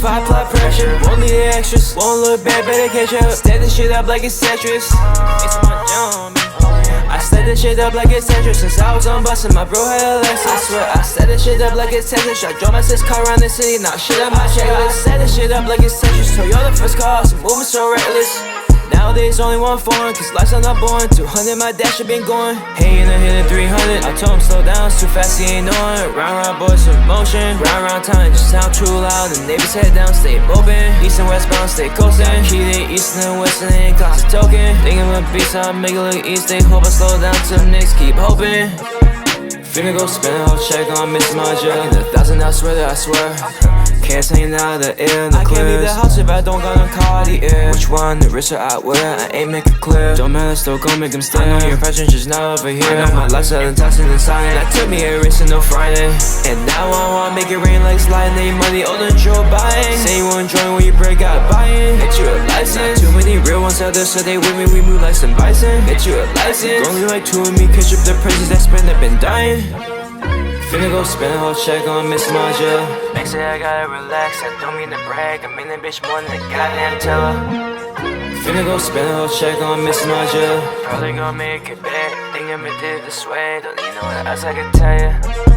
if I apply pressure. Won't need the extras, won't look bad, better catch up. Stand this shit up like it's Tetris. It's my jump. I set this shit up like it's Tetris. Since I was on bustin', my bro had a Lexus. I swear I set this shit up like it's Tetris. I drove my sis car around the city, knock shit up my checklist. Set this shit up like it's Tetris. Toyota first car, so moving so reckless. Nowadays only one foreign, cause life's not born. 200 my dash have been going. Hayden hit 300. I told him slow down, it's too fast, he ain't knowin'. Round boys with motion. Round town, just sound true loud. The neighbors head down, stay mopin'. East and westbound, stay coastin'. Key to east and west and ain't cost a token. Thinking with beats, I'll make it look east. They hope I slow down till the Knicks keep hoping. Finna go spend a whole check on Maison Margiela. In 1,000, I swear that I swear. Can't hang out of the air in the clears. I can't leave the house if I don't got a car the air. Which one, the richer I wear, I ain't make it clear. Don't matter, still gon' make them stare. I know your impression just not over here. I know my lifestyle and toxic inside. I took me a risk and no Friday. And now I wanna make it rain like sliding. Need money, all the Joe buying. Say you won't join when you break out buying. Get you a license. Not too many real ones out there, so they with me, we move like some bison. Get you a license. Only like two of me, catch up the prices that spend up and dying. Finna go spend a whole check on Maison Margiela. Make sure I gotta relax, I don't mean to brag. I'm in that bitch more than a goddamn teller. Finna go spend a whole check on Maison Margiela. Probably gon' make it back, think I'ma do it this way. Don't need no one else I can tell ya.